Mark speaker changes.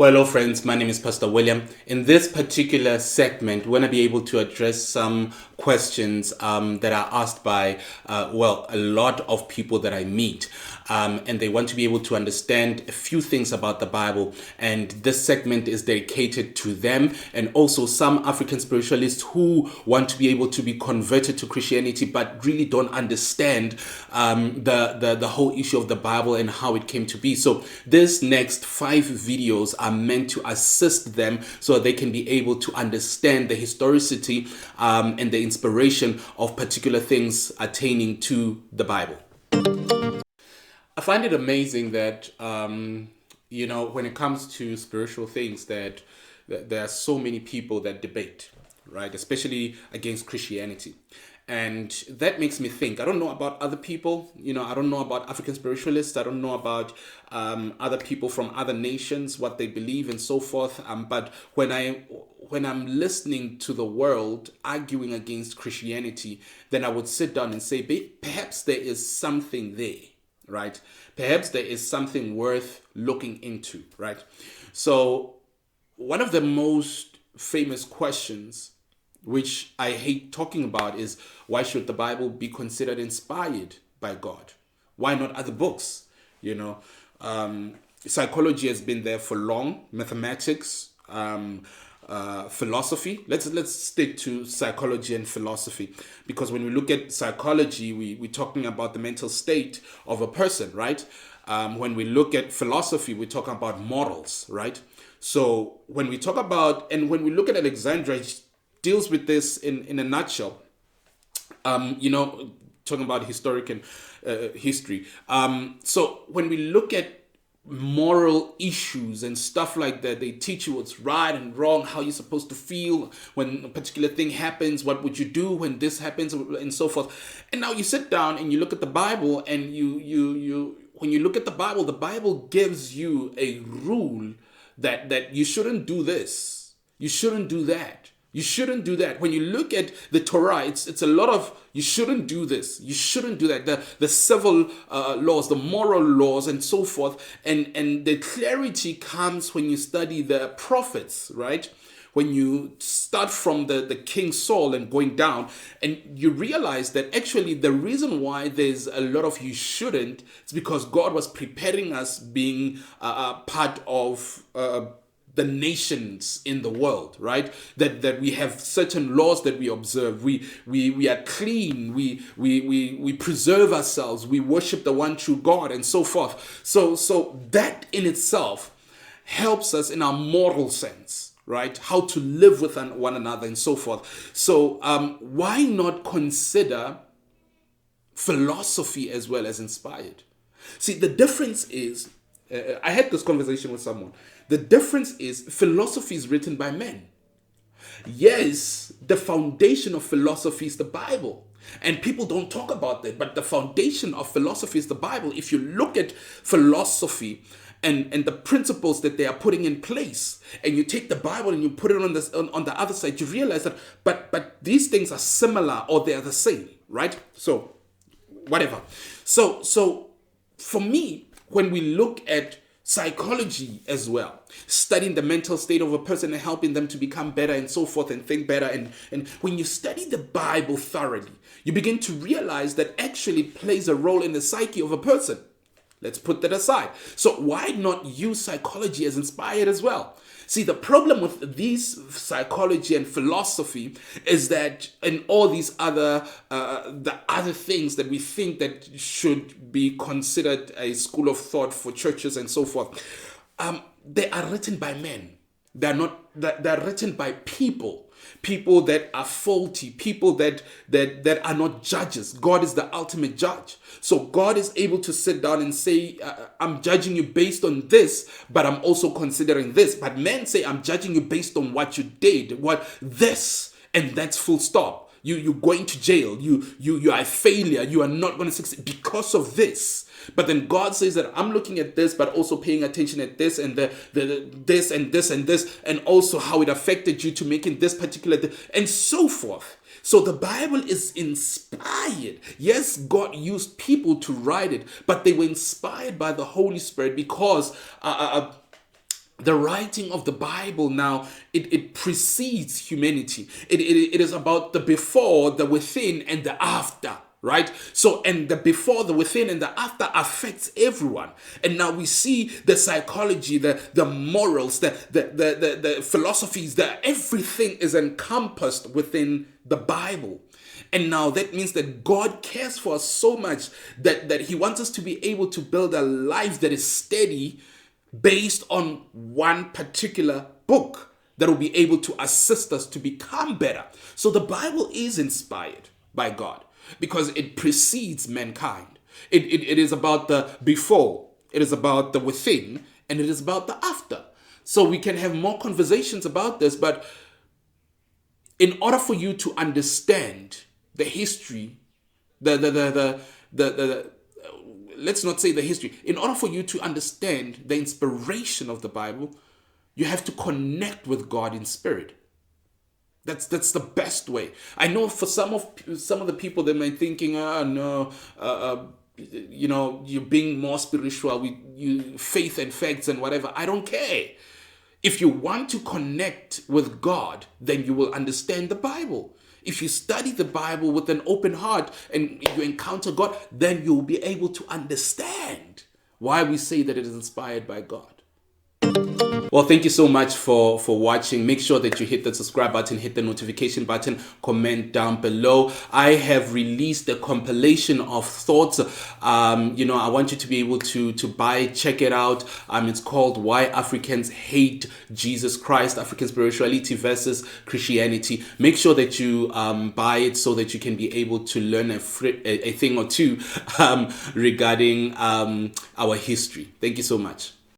Speaker 1: Well, hello friends, my name is Pastor William. In this particular segment, we're going to be able to address some questions that are asked by, a lot of people that I meet. And they want to be able to understand a few things about the Bible. And this segment is dedicated to them and also some African spiritualists who want to be able to be converted to Christianity, but really don't understand the whole issue of the Bible and how it came to be. So this next 5 videos are meant to assist them so they can be able to understand the historicity and the inspiration of particular things attaining to the Bible. I find it amazing that, when it comes to spiritual things, that there are so many people that debate, right? Especially against Christianity. And that makes me think. I don't know about other people, I don't know about African spiritualists. I don't know about other people from other nations, what they believe and so forth. But when I'm listening to the world arguing against Christianity, then I would sit down and say, perhaps there is something there, right? Perhaps there is something worth looking into, right? So one of the most famous questions, which I hate talking about, is why should the Bible be considered inspired by God? Why not other books? Psychology has been there for long. Mathematics, philosophy. Let's stick to psychology and philosophy, because when we look at psychology, we're talking about the mental state of a person, right? When we look at philosophy, we're talking about morals, right? So when we talk about, and when we look at Alexandria, deals with this in a nutshell, talking about historic and history. So when we look at moral issues and stuff like that, they teach you what's right and wrong, how you're supposed to feel when a particular thing happens, what would you do when this happens, and so forth. And now you sit down and you look at the Bible, and when you look at the Bible gives you a rule that you shouldn't do this, you shouldn't do that. You shouldn't do that. When you look at the Torah, it's a lot of you shouldn't do this, you shouldn't do that. The civil laws, the moral laws, and so forth. And the clarity comes when you study the prophets, right? When you start from the King Saul and going down, and you realize that actually the reason why there's a lot of you shouldn't, it's because God was preparing us being part of the nations in the world, right? That we have certain laws that we observe. We are clean. We preserve ourselves. We worship the one true God, and so forth. So that in itself helps us in our moral sense, right? How to live with one another and so forth. So why not consider philosophy as well as inspired? See, the difference is, I had this conversation with someone. The difference is philosophy is written by men. Yes, the foundation of philosophy is the Bible. And people don't talk about that, but the foundation of philosophy is the Bible. If you look at philosophy and the principles that they are putting in place, and you take the Bible and you put it on the other side, you realize that but these things are similar, or they are the same, right? So whatever. So for me, when we look at psychology as well, studying the mental state of a person and helping them to become better and so forth and think better, and when you study the Bible thoroughly, you begin to realize that actually plays a role in the psyche of a person. Let's put that aside. So why not use psychology as inspired as well? See, the problem with these psychology and philosophy is that, and all these other the other things that we think that should be considered a school of thought for churches and so forth, they are written by men. They're written by people that are faulty, people that are not judges. God is the ultimate judge. So God is able to sit down and say, I'm judging you based on this, but I'm also considering this. But men say, I'm judging you based on what you did, what this, and that's full stop. You're going to jail. You are a failure. You are not going to succeed because of this. But then God says that I'm looking at this, but also paying attention at this and this and this and this, and also how it affected you to making this particular and so forth. So the Bible is inspired. Yes, God used people to write it, but they were inspired by the Holy Spirit because the writing of the Bible now, it precedes humanity. It is about the before, the within, and the after, right? So, and the before, the within, and the after affects everyone. And now we see the psychology, the morals, the philosophies, that everything is encompassed within the Bible. And now that means that God cares for us so much that He wants us to be able to build a life that is steady based on one particular book that will be able to assist us to become better. So the Bible is inspired by God because it precedes mankind. It is about the before, it is about the within, and it is about the after. So we can have more conversations about this, but in order for you to understand the history, the let's not say the history. In order for you to understand the inspiration of the Bible, you have to connect with God in spirit. That's the best way. I know for some of the people, they might thinking, no, you're being more spiritual with you faith and facts and whatever. I don't care. If you want to connect with God, then you will understand the Bible. If you study the Bible with an open heart and you encounter God, then you'll be able to understand why we say that it is inspired by God. Well, thank you so much for watching. Make sure that you hit the subscribe button, hit the notification button, comment down below. I have released a compilation of thoughts. I want you to be able to buy, check it out. It's called Why Africans Hate Jesus Christ, African Spirituality versus Christianity. Make sure that you buy it so that you can be able to learn a thing or two regarding our history. Thank you so much.